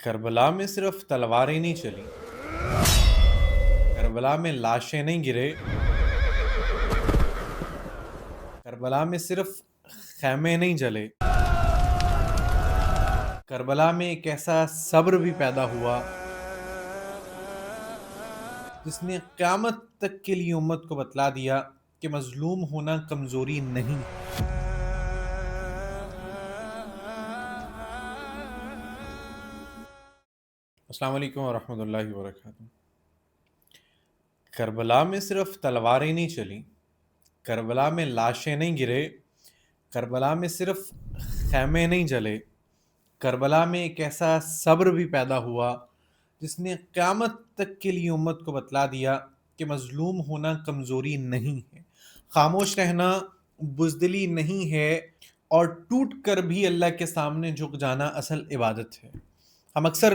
کربلا میں صرف تلواریں نہیں چلیں، کربلا میں لاشیں نہیں گرے، کربلا میں صرف خیمے نہیں جلے، کربلا میں ایک ایسا صبر بھی پیدا ہوا جس نے قیامت تک کے لیے امت کو بتلا دیا کہ مظلوم ہونا کمزوری نہیں ہے۔ السلام علیکم ورحمۃ اللہ وبرکاتہ۔ کربلا میں صرف تلواریں نہیں چلیں، کربلا میں لاشیں نہیں گرے، کربلا میں صرف خیمے نہیں جلے، کربلا میں ایک ایسا صبر بھی پیدا ہوا جس نے قیامت تک کے لیے امت کو بتلا دیا کہ مظلوم ہونا کمزوری نہیں ہے، خاموش رہنا بزدلی نہیں ہے، اور ٹوٹ کر بھی اللہ کے سامنے جھک جانا اصل عبادت ہے۔ ہم اکثر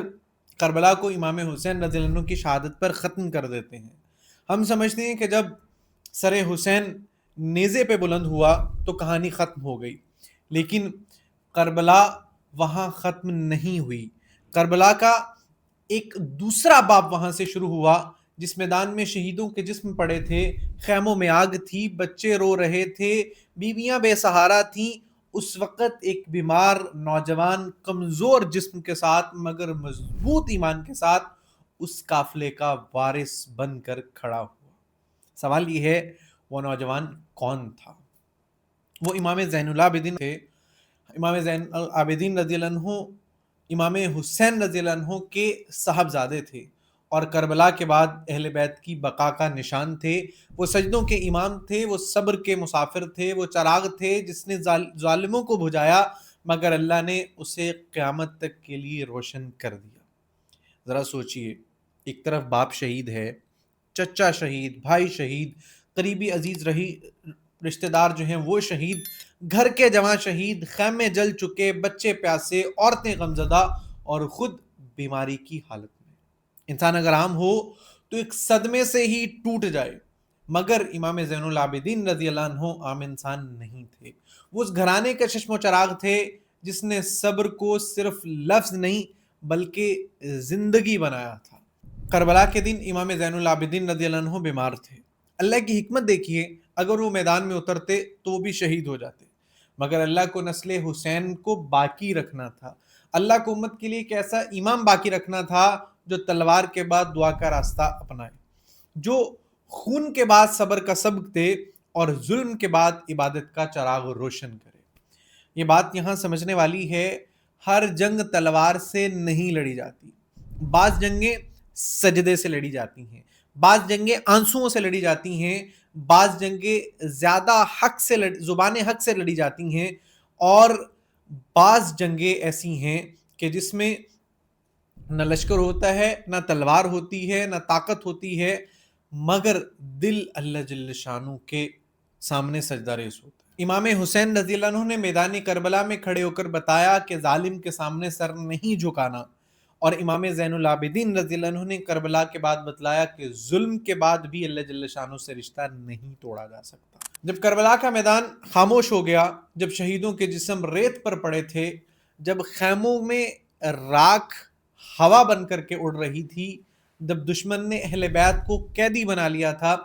کربلا کو امام حسین رضی اللہ عنہ کی شہادت پر ختم کر دیتے ہیں۔ ہم سمجھتے ہیں کہ جب سر حسین نیزے پہ بلند ہوا تو کہانی ختم ہو گئی، لیکن کربلا وہاں ختم نہیں ہوئی۔ کربلا کا ایک دوسرا باب وہاں سے شروع ہوا، جس میدان میں شہیدوں کے جسم پڑے تھے، خیموں میں آگ تھی، بچے رو رہے تھے، بیویاں بے سہارا تھیں۔ اس وقت ایک بیمار نوجوان کمزور جسم کے ساتھ مگر مضبوط ایمان کے ساتھ اس قافلے کا وارث بن کر کھڑا ہوا۔ سوال یہ ہے، وہ نوجوان کون تھا؟ وہ امام زین العابدین تھے۔ امام زین العابدین رضی اللہ عنہ امام حسین رضی اللہ عنہ کے صاحبزادے تھے اور کربلا کے بعد اہل بیت کی بقا کا نشان تھے۔ وہ سجدوں کے امام تھے، وہ صبر کے مسافر تھے، وہ چراغ تھے جس نے ظالموں کو بجھایا مگر اللہ نے اسے قیامت تک کے لیے روشن کر دیا۔ ذرا سوچئے، ایک طرف باپ شہید ہے، چچا شہید، بھائی شہید، قریبی عزیز رشتہ دار جو ہیں وہ شہید، گھر کے جوان شہید، خیمے جل چکے، بچے پیاسے، عورتیں غمزدہ اور خود بیماری کی حالت میں۔ انسان اگر عام ہو تو ایک صدمے سے ہی ٹوٹ جائے، مگر امام زین العابدین رضی اللہ عنہ عام انسان نہیں تھے۔ وہ اس گھرانے کا چشم و چراغ تھے جس نے صبر کو صرف لفظ نہیں بلکہ زندگی بنایا تھا۔ کربلا کے دن امام زین العابدین رضی اللہ عنہ بیمار تھے۔ اللہ کی حکمت دیکھیے، اگر وہ میدان میں اترتے تو وہ بھی شہید ہو جاتے، مگر اللہ کو نسل حسین کو باقی رکھنا تھا۔ اللہ کو امت کے لیے ایک ایسا امام باقی رکھنا تھا جو تلوار کے بعد دعا کا راستہ اپنائے، جو خون کے بعد صبر کا سبق دے اور ظلم کے بعد عبادت کا چراغ روشن کرے۔ یہ بات یہاں سمجھنے والی ہے، ہر جنگ تلوار سے نہیں لڑی جاتی۔ بعض جنگیں سجدے سے لڑی جاتی ہیں، بعض جنگیں آنسوؤں سے لڑی جاتی ہیں، بعض جنگیں زیادہ زبان حق سے لڑی جاتی ہیں، اور بعض جنگیں ایسی ہیں کہ جس میں نہ لشکر ہوتا ہے، نہ تلوار ہوتی ہے، نہ طاقت ہوتی ہے، مگر دل اللہ جل شانہ کے سامنے سجدہ ریز ہوتا ہے۔ امام حسین رضی اللہ عنہ نے میدان کربلا میں کھڑے ہو کر بتایا کہ ظالم کے سامنے سر نہیں جھکانا، اور امام زین العابدین رضی اللہ عنہ نے کربلا کے بعد بتلایا کہ ظلم کے بعد بھی اللہ جل شانہ سے رشتہ نہیں توڑا جا سکتا۔ جب کربلا کا میدان خاموش ہو گیا، جب شہیدوں کے جسم ریت پر پڑے تھے، جب خیموں میں راکھ ہوا بن کر کے اڑ رہی تھی، جب دشمن نے اہل بیت کو قیدی بنا لیا تھا،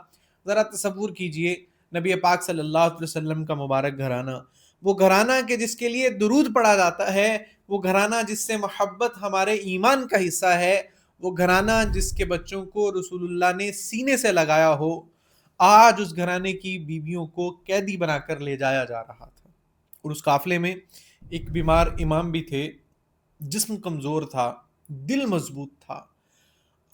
ذرا تصور کیجئے نبی پاک صلی اللہ علیہ وسلم کا مبارک گھرانہ، وہ گھرانہ کہ جس کے لیے درود پڑھا جاتا ہے، وہ گھرانہ جس سے محبت ہمارے ایمان کا حصہ ہے، وہ گھرانہ جس کے بچوں کو رسول اللہ نے سینے سے لگایا ہو، آج اس گھرانے کی بیویوں کو قیدی بنا کر لے جایا جا رہا تھا۔ اور اس قافلے میں ایک بیمار امام بھی تھے، جسم کمزور تھا، دل مضبوط تھا،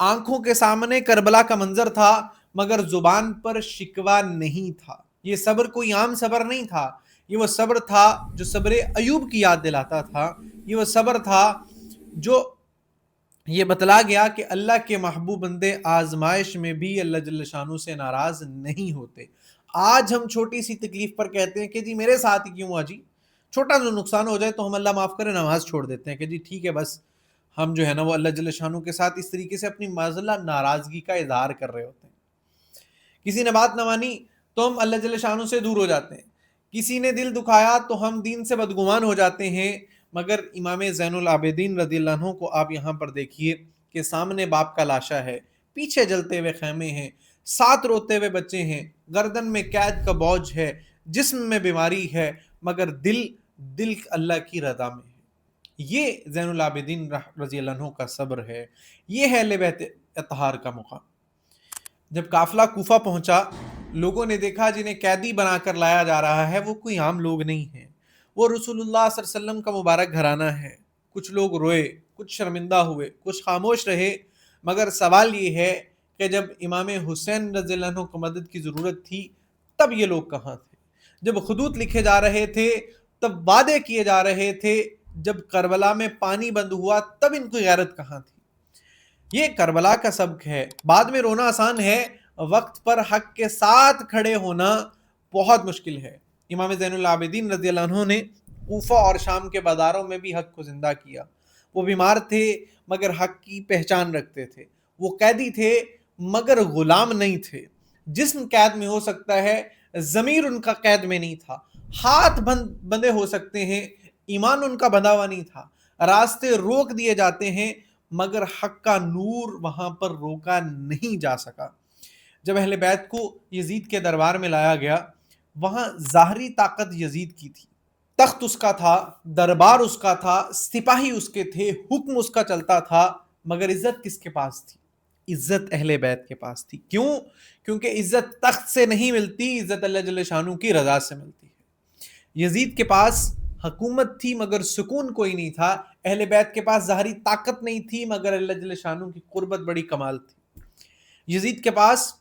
آنکھوں کے سامنے کربلا کا منظر تھا مگر زبان پر شکوہ نہیں تھا۔ یہ صبر کوئی عام صبر نہیں تھا، یہ وہ صبر تھا جو صبر ایوب کی یاد دلاتا تھا، یہ وہ صبر تھا جو یہ بتلا گیا کہ اللہ کے محبوب بندے آزمائش میں بھی اللہ جل شانہ سے ناراض نہیں ہوتے۔ آج ہم چھوٹی سی تکلیف پر کہتے ہیں کہ جی میرے ساتھ ہی کیوں ہوا، جی چھوٹا سا نقصان ہو جائے تو ہم اللہ معاف کرے نماز چھوڑ دیتے ہیں کہ جی ٹھیک ہے، بس ہم جو ہے نا وہ اللہ جل شانہ کے ساتھ اس طریقے سے اپنی معذلہ ناراضگی کا اظہار کر رہے ہوتے ہیں۔ کسی نے بات نہ مانی تو ہم اللہ جل شانہ سے دور ہو جاتے ہیں، کسی نے دل دکھایا تو ہم دین سے بدگمان ہو جاتے ہیں، مگر امام زین العابدین رضی اللہ عنہ کو آپ یہاں پر دیکھیے کہ سامنے باپ کا لاشا ہے، پیچھے جلتے ہوئے خیمے ہیں، ساتھ روتے ہوئے بچے ہیں، گردن میں قید کا بوجھ ہے، جسم میں بیماری ہے، مگر دل اللہ کی رضا میں ہے۔ یہ زین العابدین رضی اللہ عنہ کا صبر ہے، یہ ہے اہل بیت اطہار کا مقام۔ جب قافلہ کوفہ پہنچا، لوگوں نے دیکھا جنہیں قیدی بنا کر لایا جا رہا ہے وہ کوئی عام لوگ نہیں ہیں، وہ رسول اللہ صلی اللہ علیہ وسلم کا مبارک گھرانہ ہے۔ کچھ لوگ روئے، کچھ شرمندہ ہوئے، کچھ خاموش رہے، مگر سوال یہ ہے کہ جب امام حسین رضی اللہ عنہ کو مدد کی ضرورت تھی تب یہ لوگ کہاں تھے؟ جب خطوط لکھے جا رہے تھے تب وعدے کیے جا رہے تھے، جب کربلا میں پانی بند ہوا تب ان کی غیرت کہاں تھی؟ یہ کربلا کا سبق ہے۔ بعد میں رونا آسان ہے، وقت پر حق کے ساتھ کھڑے ہونا بہت مشکل ہے۔ امام زین العابدین رضی اللہ عنہ نے کوفہ اور شام کے بازاروں میں بھی حق کو زندہ کیا۔ وہ بیمار تھے مگر حق کی پہچان رکھتے تھے، وہ قیدی تھے مگر غلام نہیں تھے۔ جسم قید میں ہو سکتا ہے، ضمیر ان کا قید میں نہیں تھا۔ ہاتھ بندے ہو سکتے ہیں، ایمان ان کا بندھا ہوا نہیں تھا۔ راستے روک دیے جاتے ہیں مگر حق کا نور وہاں پر روکا نہیں جا سکا۔ جب اہل بیت کو یزید کے دربار میں لایا گیا، وہاں ظاہری طاقت یزید کی تھی، تخت اس کا تھا، دربار اس کا تھا، سپاہی اس کے تھے، حکم اس کا چلتا تھا، مگر عزت کس کے پاس تھی؟ عزت اہل بیت کے پاس تھی۔ کیوں؟ کیونکہ عزت تخت سے نہیں ملتی، عزت اللہ جل شانہ کی رضا سے ملتی ہے۔ یزید کے پاس حکومت تھی مگر سکون کوئی نہیں تھا، اہل بیت کے پاس ظاہری طاقت نہیں تھی مگر اللہ جل شانہ کی قربت بڑی کمال تھی۔ یزید کے پاس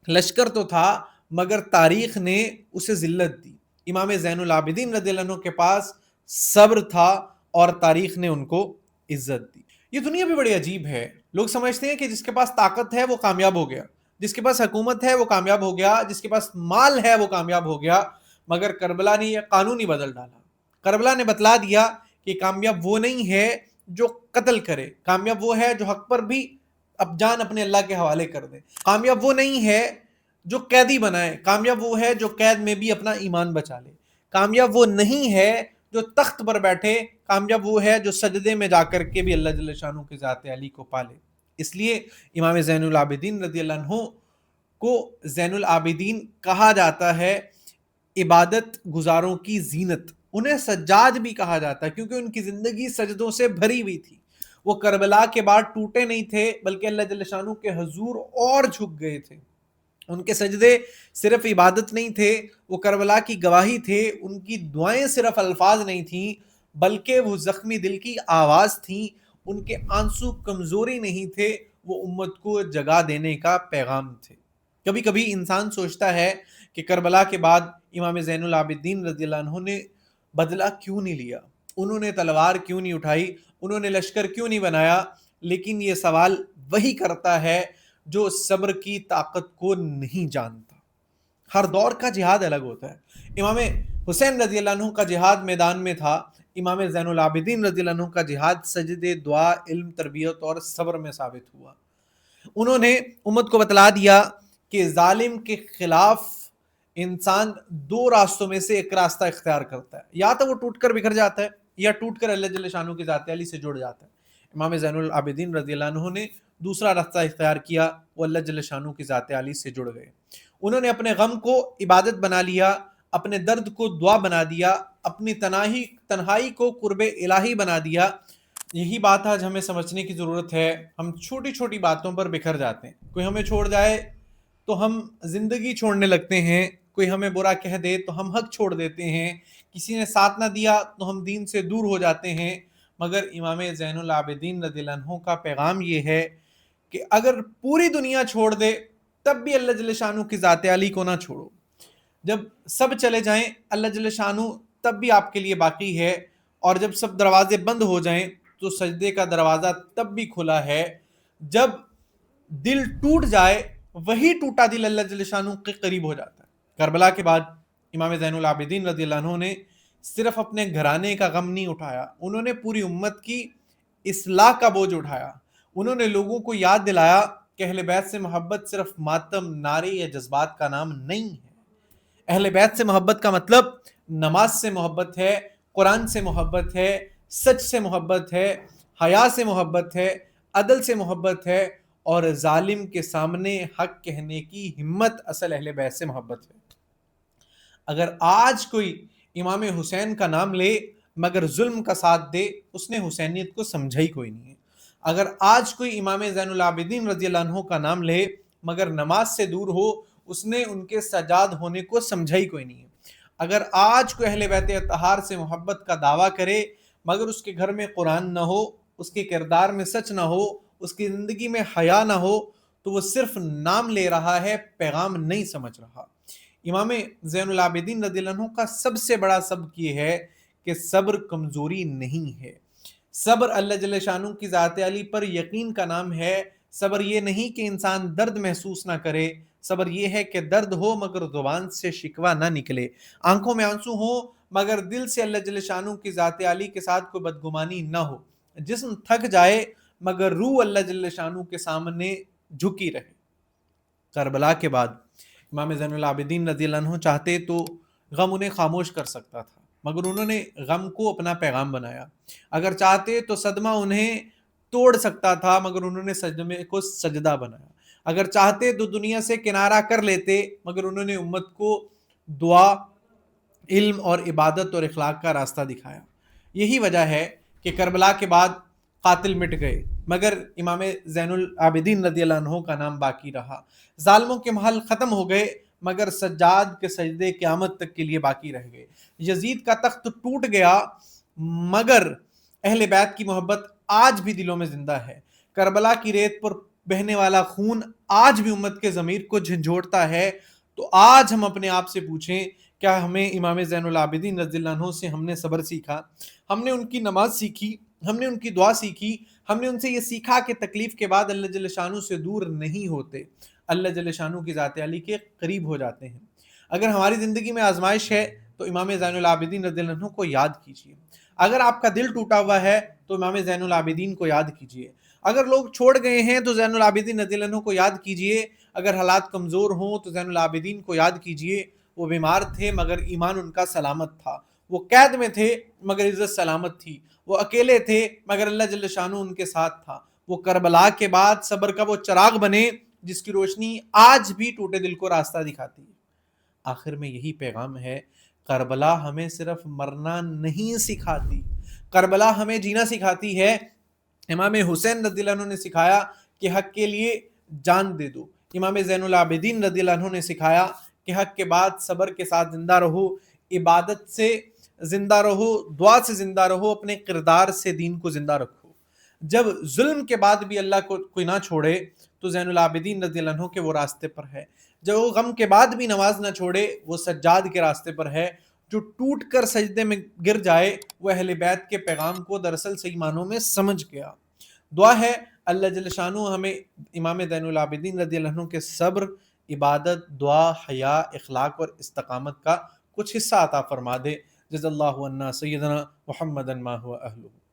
لشکر تو تھا مگر تاریخ نے اسے ذلت دی۔ امام زین العابدین رضی اللہ عنہ کے پاس صبر تھا اور تاریخ نے ان کو عزت دی۔ یہ دنیا بھی بڑی عجیب ہے۔ لوگ سمجھتے ہیں کہ جس کے پاس طاقت ہے وہ کامیاب ہو گیا، جس کے پاس حکومت ہے وہ کامیاب ہو گیا، جس کے پاس مال ہے وہ کامیاب ہو گیا، مگر کربلا نے یہ قانون ہی بدل ڈالا۔ کربلا نے بتلا دیا کہ کامیاب وہ نہیں ہے جو قتل کرے، کامیاب وہ ہے جو حق پر بھی اب جان اپنے اللہ کے حوالے کر دے، کامیاب وہ نہیں ہے جو قیدی بنائے، کامیاب وہ ہے جو قید میں بھی اپنا ایمان بچا لے، کامیاب وہ نہیں ہے جو تخت پر بیٹھے، کامیاب وہ ہے جو سجدے میں جا کر کے بھی اللہ جل شانہ کے ذات علی کو پالے۔ اس لیے امام زین العابدین رضی اللہ عنہ کو زین العابدین کہا جاتا ہے، عبادت گزاروں کی زینت۔ انہیں سجاد بھی کہا جاتا ہے کیونکہ ان کی زندگی سجدوں سے بھری ہوئی تھی۔ وہ کربلا کے بعد ٹوٹے نہیں تھے بلکہ اللہ جل شانہ کے حضور اور جھک گئے تھے۔ ان کے سجدے صرف عبادت نہیں تھے، وہ کربلا کی گواہی تھے، ان کی دعائیں صرف الفاظ نہیں تھیں بلکہ وہ زخمی دل کی آواز تھیں، ان کے آنسو کمزوری نہیں تھے، وہ امت کو جگا دینے کا پیغام تھے۔ کبھی کبھی انسان سوچتا ہے کہ کربلا کے بعد امام زین العابدین رضی اللہ عنہ نے بدلہ کیوں نہیں لیا، انہوں نے تلوار کیوں نہیں اٹھائی، انہوں نے لشکر کیوں نہیں بنایا؟ لیکن یہ سوال وہی کرتا ہے جو صبر کی طاقت کو نہیں جانتا۔ ہر دور کا جہاد الگ ہوتا ہے۔ امام حسین رضی اللہ عنہ کا جہاد میدان میں تھا، امام زین العابدین رضی اللہ عنہ کا جہاد سجدے، دعا، علم، تربیت اور صبر میں ثابت ہوا۔ انہوں نے امت کو بتلا دیا کہ ظالم کے خلاف انسان دو راستوں میں سے ایک راستہ اختیار کرتا ہے، یا تو وہ ٹوٹ کر بکھر جاتا ہے یا ٹوٹ کر اللہ جل شانہ کی ذات علی سے جڑ جاتا ہے۔ امام زین العابدین رضی اللہ عنہ نے دوسرا راستہ اختیار کیا، وہ اللہ جل شانہ کی ذات علی سے جڑ گئے۔ انہوں نے اپنے غم کو عبادت بنا لیا، اپنے درد کو دعا بنا دیا، اپنی تنہائی کو قرب الہی بنا دیا۔ یہی بات آج ہمیں سمجھنے کی ضرورت ہے۔ ہم چھوٹی چھوٹی باتوں پر بکھر جاتے ہیں، کوئی ہمیں چھوڑ جائے تو ہم زندگی چھوڑنے لگتے ہیں، کوئی ہمیں برا کہہ دے تو ہم حق چھوڑ دیتے ہیں، کسی نے ساتھ نہ دیا تو ہم دین سے دور ہو جاتے ہیں۔ مگر امام زین العابدین رضی اللہ عنہ کا پیغام یہ ہے کہ اگر پوری دنیا چھوڑ دے تب بھی اللہ جل شانہ کی ذات علی کو نہ چھوڑو۔ جب سب چلے جائیں اللہ جل شانہ تب بھی آپ کے لیے باقی ہے، اور جب سب دروازے بند ہو جائیں تو سجدے کا دروازہ تب بھی کھلا ہے۔ جب دل ٹوٹ جائے وہی ٹوٹا دل اللہ جل شانہ کے قریب ہو جاتا ہے۔ کربلا کے بعد امام زین العابدین رضی اللہ عنہ نے صرف اپنے گھرانے کا غم نہیں اٹھایا، انہوں نے پوری امت کی اصلاح کا بوجھ اٹھایا۔ انہوں نے لوگوں کو یاد دلایا کہ اہل بیت سے محبت صرف ماتم، نعرے یا جذبات کا نام نہیں ہے۔ اہل بیت سے محبت کا مطلب نماز سے محبت ہے، قرآن سے محبت ہے، سچ سے محبت ہے، حیا سے محبت ہے، عدل سے محبت ہے، اور ظالم کے سامنے حق کہنے کی ہمت اصل اہل بیت سے محبت ہے۔ اگر آج کوئی امام حسین کا نام لے مگر ظلم کا ساتھ دے، اس نے حسینیت کو سمجھا ہی کوئی نہیں ہے۔ اگر آج کوئی امام زین العابدین رضی اللہ عنہ کا نام لے مگر نماز سے دور ہو، اس نے ان کے سجاد ہونے کو سمجھا ہی کوئی نہیں ہے۔ اگر آج کوئی اہل بیت اطہار سے محبت کا دعویٰ کرے مگر اس کے گھر میں قرآن نہ ہو، اس کے کردار میں سچ نہ ہو، اس کی زندگی میں حیا نہ ہو، تو وہ صرف نام لے رہا ہے، پیغام نہیں سمجھ رہا۔ امام زین العابدین رضی اللہ عنہ کا سب سے بڑا سبق یہ ہے کہ صبر کمزوری نہیں ہے۔ صبر اللہ جل شانہ کی ذات علی پر یقین کا نام ہے۔ صبر یہ نہیں کہ انسان درد محسوس نہ کرے، صبر یہ ہے کہ درد ہو مگر زبان سے شکوہ نہ نکلے، آنکھوں میں آنسو ہو مگر دل سے اللہ جل شانہ کی ذات علی کے ساتھ کوئی بدگمانی نہ ہو، جسم تھک جائے مگر روح اللہ جل شانہ کے سامنے جھکی رہے۔ کربلا کے بعد امام زین العابدین رضی اللہ عنہ چاہتے تو غم انہیں خاموش کر سکتا تھا، مگر انہوں نے غم کو اپنا پیغام بنایا۔ اگر چاہتے تو صدمہ انہیں توڑ سکتا تھا، مگر انہوں نے صدمے کو سجدہ بنایا۔ اگر چاہتے تو دنیا سے کنارہ کر لیتے، مگر انہوں نے امت کو دعا، علم اور عبادت اور اخلاق کا راستہ دکھایا۔ یہی وجہ ہے کہ کربلا کے بعد قاتل مٹ گئے مگر امام زین العابدین رضی اللہ عنہ کا نام باقی رہا۔ ظالموں کے محل ختم ہو گئے مگر سجاد کے سجدے قیامت تک کے لیے باقی رہ گئے۔ یزید کا تخت ٹوٹ گیا مگر اہل بیت کی محبت آج بھی دلوں میں زندہ ہے۔ کربلا کی ریت پر بہنے والا خون آج بھی امت کے ضمیر کو جھنجھوڑتا ہے۔ تو آج ہم اپنے آپ سے پوچھیں، کیا ہمیں امام زین العابدین رضی اللہ عنہ سے ہم نے صبر سیکھا؟ ہم نے ان کی نماز سیکھی، ہم نے ان کی دعا سیکھی، ہم نے ان سے یہ سیکھا کہ تکلیف کے بعد اللہ جل شانہ سے دور نہیں ہوتے، اللہ جل شانہ کی ذات علی کے قریب ہو جاتے ہیں۔ اگر ہماری زندگی میں آزمائش ہے تو امام زین العابدین رضی اللہ عنہ کو یاد کیجیے۔ اگر آپ کا دل ٹوٹا ہوا ہے تو امام زین العابدین کو یاد کیجیے۔ اگر لوگ چھوڑ گئے ہیں تو زین العابدین رضی اللہ عنہ کو یاد کیجیے۔ اگر حالات کمزور ہوں تو زین العابدین کو یاد کیجیے۔ وہ بیمار تھے مگر ایمان ان کا سلامت تھا، وہ قید میں تھے مگر عزت سلامت تھی، وہ اکیلے تھے مگر اللہ جل شانہ ان کے ساتھ تھا۔ وہ کربلا کے بعد صبر کا وہ چراغ بنے جس کی روشنی آج بھی ٹوٹے دل کو راستہ دکھاتی ہے۔ آخر میں یہی پیغام ہے، کربلا ہمیں صرف مرنا نہیں سکھاتی، کربلا ہمیں جینا سکھاتی ہے۔ امام حسین رضی اللہ عنہ نے سکھایا کہ حق کے لیے جان دے دو، امام زین العابدین رضی اللہ عنہ نے سکھایا کہ حق کے بعد صبر کے ساتھ زندہ رہو، عبادت سے زندہ رہو، دعا سے زندہ رہو، اپنے کردار سے دین کو زندہ رکھو۔ جب ظلم کے بعد بھی اللہ کو کوئی نہ چھوڑے تو زین العابدین رضی اللہ عنہ کے وہ راستے پر ہے۔ جب وہ غم کے بعد بھی نماز نہ چھوڑے وہ سجاد کے راستے پر ہے۔ جو ٹوٹ کر سجدے میں گر جائے وہ اہل بیت کے پیغام کو دراصل صحیح معنوں میں سمجھ گیا۔ دعا ہے اللہ جل شانہ ہمیں امام زین العابدین رضی اللہ عنہ کے صبر، عبادت، دعا، حیا، اخلاق اور استقامت کا کچھ حصہ عطا فرما دے۔ جزا اللہ عنا سیدنا محمد ما هو اہلہ۔